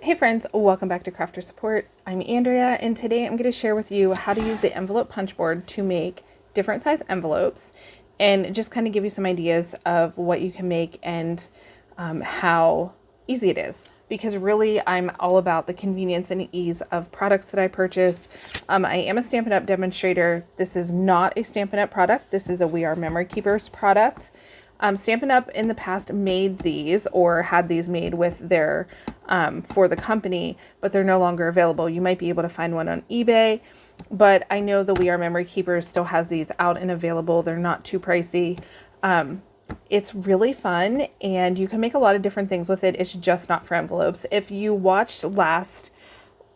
Hey friends, welcome back to Crafter Support. I'm Andrea, and today I'm going to share with you how to use the envelope punch board to make different size envelopes and just kind of give you some ideas of what you can make and how easy it is. Because really I'm all about the convenience and ease of products that I purchase. I am a Stampin' Up! Demonstrator. This is not a Stampin' Up! Product. This is a We Are Memory Keepers product. Stampin' Up! In the past made these or had these made with their for the company, but they're no longer available. You might be able to find one on eBay, but I know the We Are Memory Keepers still has these out and available. They're not too pricey. It's really fun and you can make a lot of different things with it. It's just not for envelopes. If you watched one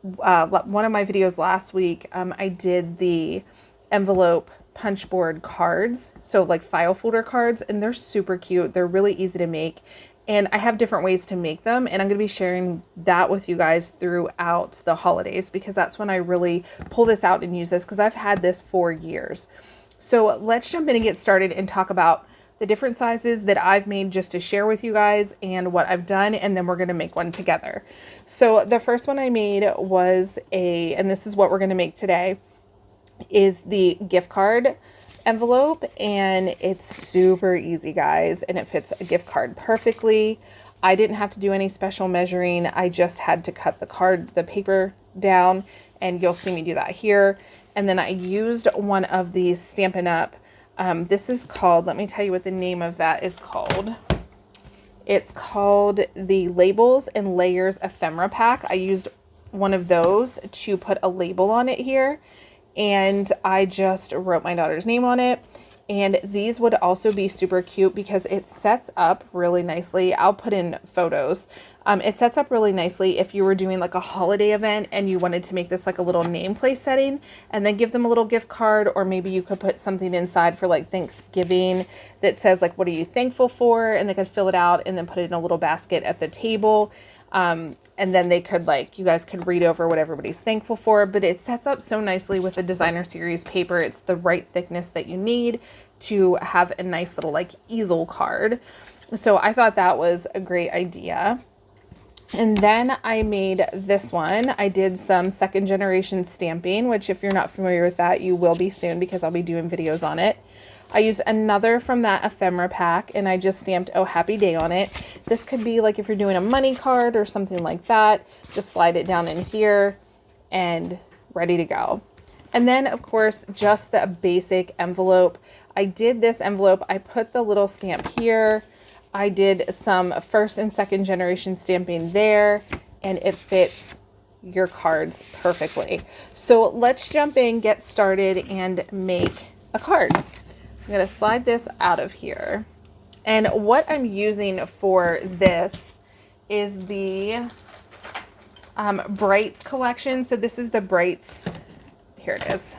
of my videos last week, I did the envelope punch board cards, so like file folder cards, and they're super cute. They're really easy to make, and I have different ways to make them, and I'm going to be sharing that with you guys throughout the holidays because that's when I really pull this out and use this because I've had this for years. So let's jump in and get started and talk about the different sizes that I've made just to share with you guys and what I've done, and then we're going to make one together. So the first one I made was and this is what we're going to make today, is the gift card envelope, and it's super easy, guys, and it fits a gift card perfectly. I didn't have to do any special measuring. I just had to cut the paper down, and you'll see me do that here. And then I used one of these Stampin' Up! This is called, let me tell you what the name of that is called. It's called the Labels and Layers Ephemera Pack. I used one of those to put a label on it here, and I just wrote my daughter's name on it. And these would also be super cute because it sets up really nicely. I'll put in photos. It sets up really nicely if you were doing like a holiday event and you wanted to make this like a little nameplate setting and then give them a little gift card, or maybe you could put something inside for like Thanksgiving that says like, what are you thankful for? And they could fill it out and then put it in a little basket at the table. And then they could you guys could read over what everybody's thankful for, but it sets up so nicely with the designer series paper. It's the right thickness that you need to have a nice little easel card. So I thought that was a great idea. And then I made this one. I did some second generation stamping, which if you're not familiar with that, you will be soon because I'll be doing videos on it. I used another from that ephemera pack, and I just stamped "Oh Happy Day" on it. This could be like if you're doing a money card or something like that, just slide it down in here and ready to go. And then of course, just the basic envelope. I did this envelope. I put the little stamp here. I did some first and second generation stamping there, and it fits your cards perfectly. So let's jump in, get started, and make a card. So I'm going to slide this out of here. And what I'm using for this is the Brights collection. So this is the Brights. Here it is.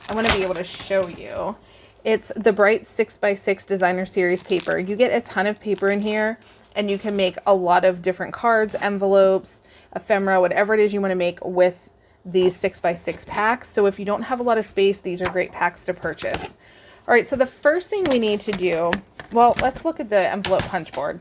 I want to be able to show you. It's the Brights 6x6 designer series paper. You get a ton of paper in here, and you can make a lot of different cards, envelopes, ephemera, whatever it is you want to make with these 6x6 packs. So if you don't have a lot of space, these are great packs to purchase. All right, so the first thing we need to do, well, let's look at the envelope punch board.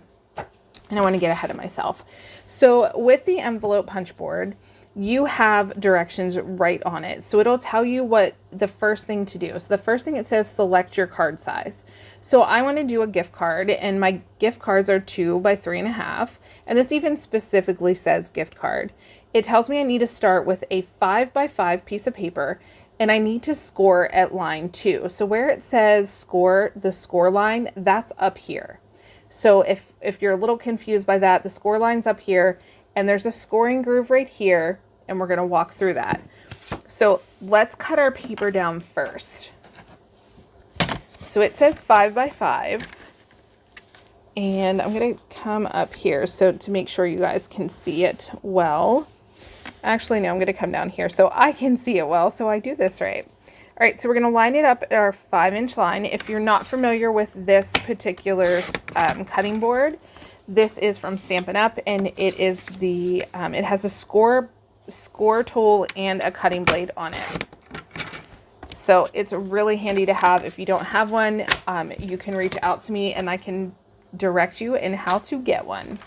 And I want to get ahead of myself. So with the envelope punch board, you have directions right on it. So it'll tell you what the first thing to do. So the first thing it says, select your card size. So I want to do a gift card, and my gift cards are 2 by 3.5. And this even specifically says gift card. It tells me I need to start with a 5 by 5 piece of paper, and I need to score at line 2. So where it says score, the score line, that's up here. So if you're a little confused by that, the score line's up here, and there's a scoring groove right here, and we're going to walk through that. So let's cut our paper down first. So it says 5 by 5, and I'm going to come up here so to make sure you guys can see it well. Actually, no, I'm going to come down here so I can see it well, so I do this right. All right, so we're going to line it up at our 5-inch line. If you're not familiar with this particular cutting board, this is from Stampin' Up, and it is it has a score tool and a cutting blade on it. So it's really handy to have. If you don't have one, you can reach out to me and I can direct you in how to get one.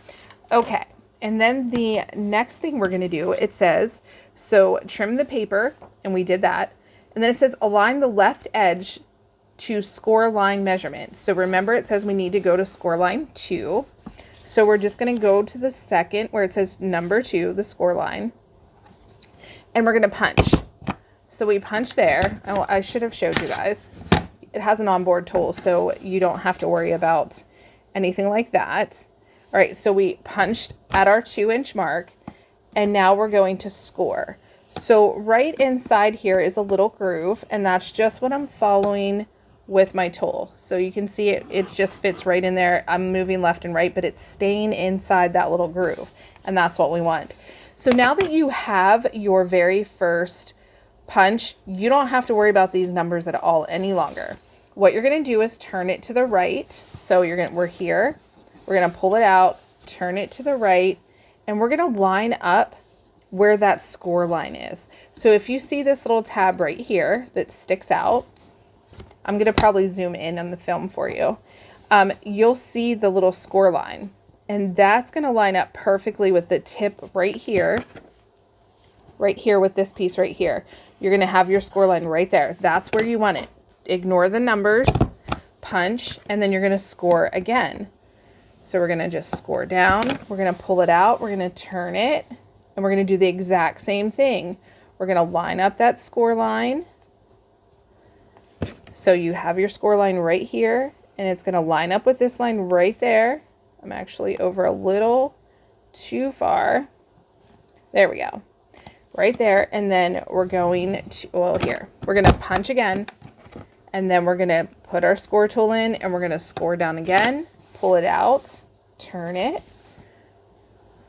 Okay, And then the next thing we're going to do, it says, so trim the paper, and we did that. And then it says align the left edge to score line measurement. So remember, it says we need to go to score line 2. So we're just going to go to the second where it says number 2, the score line. And we're going to punch. So we punch there. Oh, I should have showed you guys. It has an onboard tool, so you don't have to worry about anything like that. All right, so we punched at our 2-inch mark, and now we're going to score. So right inside here is a little groove, and that's just what I'm following with my tool. So you can see it just fits right in there. I'm moving left and right, but it's staying inside that little groove, and that's what we want. So now that you have your very first punch, you don't have to worry about these numbers at all any longer. What you're going to do is turn it to the right. So we're here. We're going to pull it out, turn it to the right, and we're going to line up where that score line is. So if you see this little tab right here that sticks out, I'm going to probably zoom in on the film for you. You'll see the little score line, and that's going to line up perfectly with the tip right here with this piece right here. You're going to have your score line right there. That's where you want it. Ignore the numbers, punch, and then you're going to score again. So we're going to just score down. We're going to pull it out. We're going to turn it, and we're going to do the exact same thing. We're going to line up that score line. So you have your score line right here, and it's going to line up with this line right there. I'm actually over a little too far. There we go. Right there. And then we're going to, well, here, we're going to punch again, and then we're going to put our score tool in, and we're going to score down again, pull it out, turn it,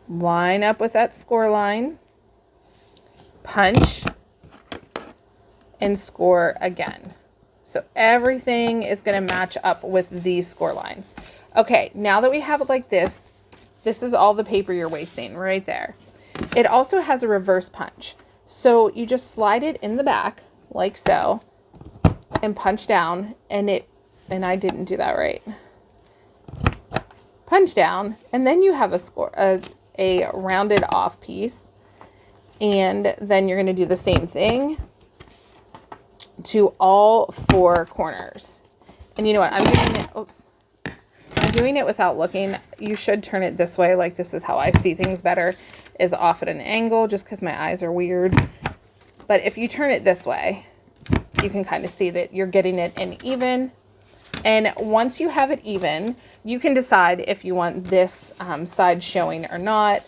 line up with that score line, punch, and score again. So everything is going to match up with these score lines. Okay, now that we have it like this, this is all the paper you're wasting right there. It also has a reverse punch. So you just slide it in the back like so and punch down, and I didn't do that right. Punch down, and then you have a rounded off piece, and then you're going to do the same thing to all 4 corners. And you know what? I'm doing it without looking. You should turn it this way. Like, this is how I see things better, is off at an angle, just because my eyes are weird. But if you turn it this way, you can kind of see that you're getting it in even. And once you have it even, you can decide if you want this side showing or not.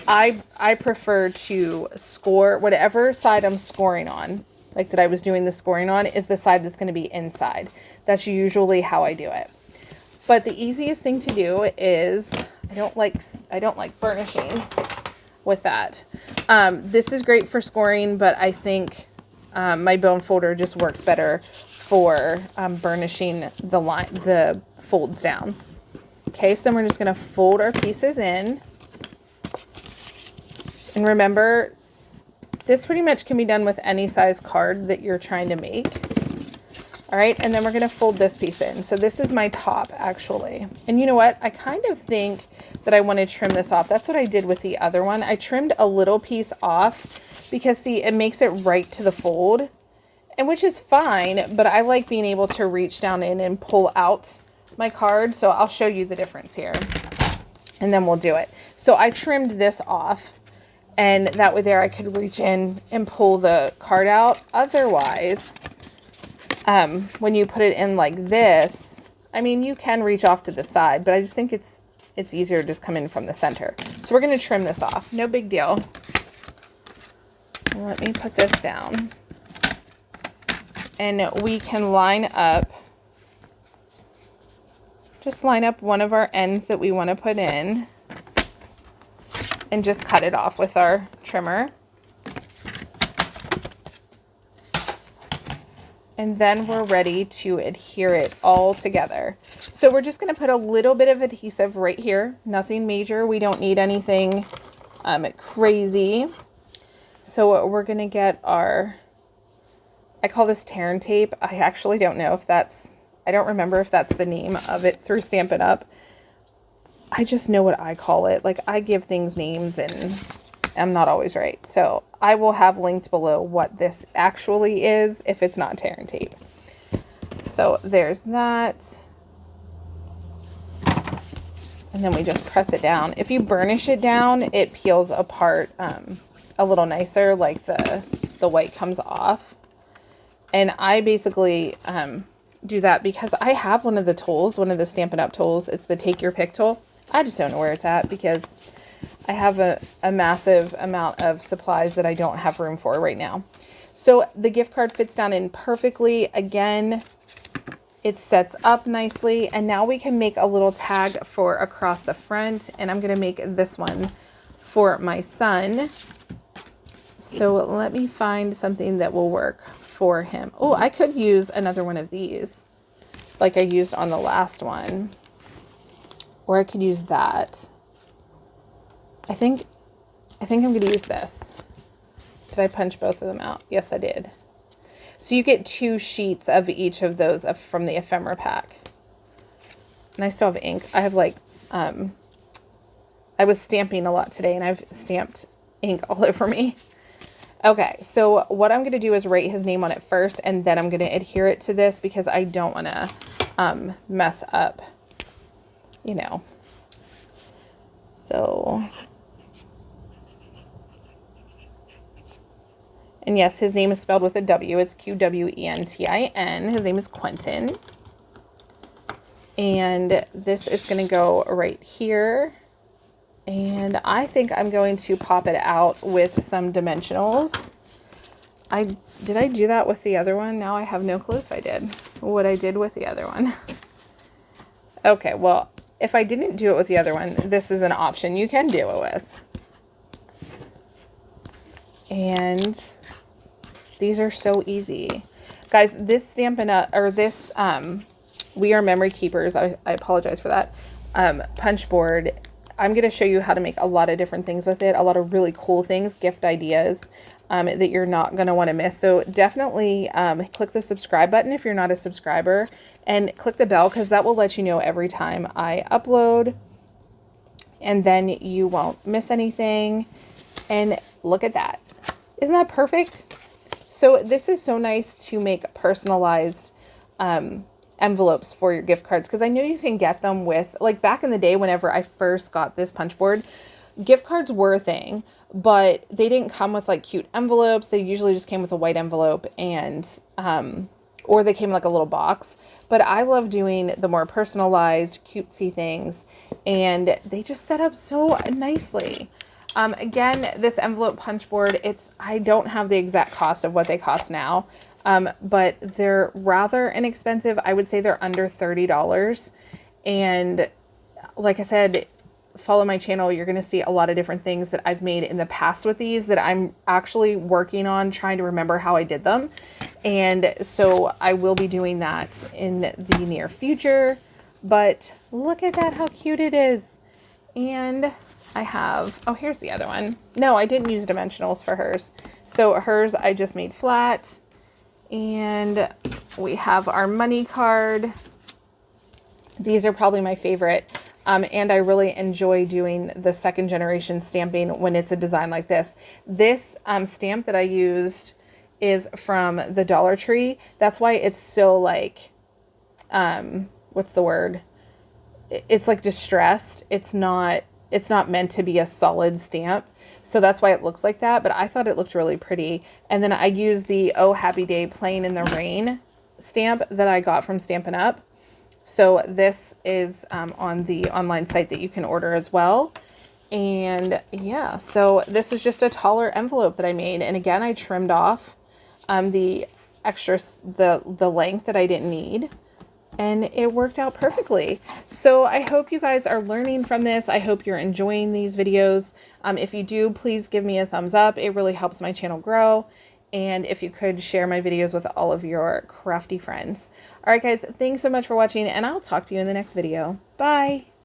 I prefer to score whatever side I'm scoring on, like that I was doing the scoring on, is the side that's going to be inside. That's usually how I do it. But the easiest thing to do is, I don't like burnishing with that. This is great for scoring, but I think my bone folder just works better for burnishing the folds down. Okay, so then we're just going to fold our pieces in. And remember, this pretty much can be done with any size card that you're trying to make. All right, and then we're going to fold this piece in. So this is my top, actually. And you know what? I kind of think that I want to trim this off. That's what I did with the other one. I trimmed a little piece off because, see, it makes it right to the fold, and which is fine, but I like being able to reach down in and pull out my card. So I'll show you the difference here, and then we'll do it. So I trimmed this off, and that way there I could reach in and pull the card out. Otherwise, when you put it in like this, I mean, you can reach off to the side, but I just think it's easier to just come in from the center. So we're going to trim this off. No big deal. Let me put this down. And we can line up, just line up one of our ends that we want to put in and just cut it off with our trimmer. And then we're ready to adhere it all together. So we're just going to put a little bit of adhesive right here. Nothing major. We don't need anything crazy. So we're going to get our, I call this tear and tape. I actually don't know if that's, I don't remember if that's the name of it through Stampin' Up. I just know what I call it. Like, I give things names and I'm not always right. So I will have linked below what this actually is if it's not tear and tape. So there's that. And then we just press it down. If you burnish it down, it peels apart a little nicer, like the white comes off. And I basically do that because I have one of the tools, one of the Stampin' Up! Tools. It's the Take Your Pick tool. I just don't know where it's at because I have a massive amount of supplies that I don't have room for right now. So the gift card fits down in perfectly. Again, it sets up nicely. And now we can make a little tag for across the front. And I'm going to make this one for my son. So let me find something that will work for him. Oh, I could use another one of these like I used on the last one. Or I could use that. I think I'm going to use this. Did I punch both of them out? Yes, I did. So you get 2 sheets of each of those from the ephemera pack. And I still have ink. I have like, I was stamping a lot today and I've stamped ink all over me. Okay, so what I'm going to do is write his name on it first, and then I'm going to adhere it to this because I don't want to mess up, you know. So, and yes, his name is spelled with a W. It's Quentin. His name is Quentin. And this is going to go right here. And I think I'm going to pop it out with some dimensionals. Did I do that with the other one? Now I have no clue if I did what I did with the other one. Okay, well, if I didn't do it with the other one, this is an option you can do it with. And these are so easy. Guys, this Stampin' Up! Or this We Are Memory Keepers, I apologize for that, punch board, I'm going to show you how to make a lot of different things with it, a lot of really cool things, gift ideas that you're not going to want to miss. So definitely click the subscribe button if you're not a subscriber, and click the bell because that will let you know every time I upload, and then you won't miss anything. And look at that. Isn't that perfect? So this is so nice to make personalized envelopes for your gift cards, because I know you can get them with, like back in the day whenever I first got this punch board, gift cards were a thing, but they didn't come with like cute envelopes. They usually just came with a white envelope and or they came like a little box. But I love doing the more personalized cutesy things, and they just set up so nicely. Again, this envelope punch board, I don't have the exact cost of what they cost now, but they're rather inexpensive. I would say they're under $30. And like I said, follow my channel. You're going to see a lot of different things that I've made in the past with these that I'm actually working on trying to remember how I did them. And so I will be doing that in the near future. But look at that, how cute it is. And I have, oh, here's the other one. No, I didn't use dimensionals for hers. So hers, I just made flat. And we have our money card. These are probably my favorite. And I really enjoy doing the second generation stamping when it's a design like this. This stamp that I used is from the Dollar Tree. That's why it's so like, what's the word? It's like distressed. It's not meant to be a solid stamp. So that's why it looks like that. But I thought it looked really pretty. And then I used the Oh Happy Day Playing in the Rain stamp that I got from Stampin' Up! So this is on the online site that you can order as well. And yeah, so this is just a taller envelope that I made. And again, I trimmed off the extras, the length that I didn't need. And it worked out perfectly. So I hope you guys are learning from this. I hope you're enjoying these videos. If you do, please give me a thumbs up. It really helps my channel grow. And if you could share my videos with all of your crafty friends. All right, guys, thanks so much for watching, and I'll talk to you in the next video. Bye.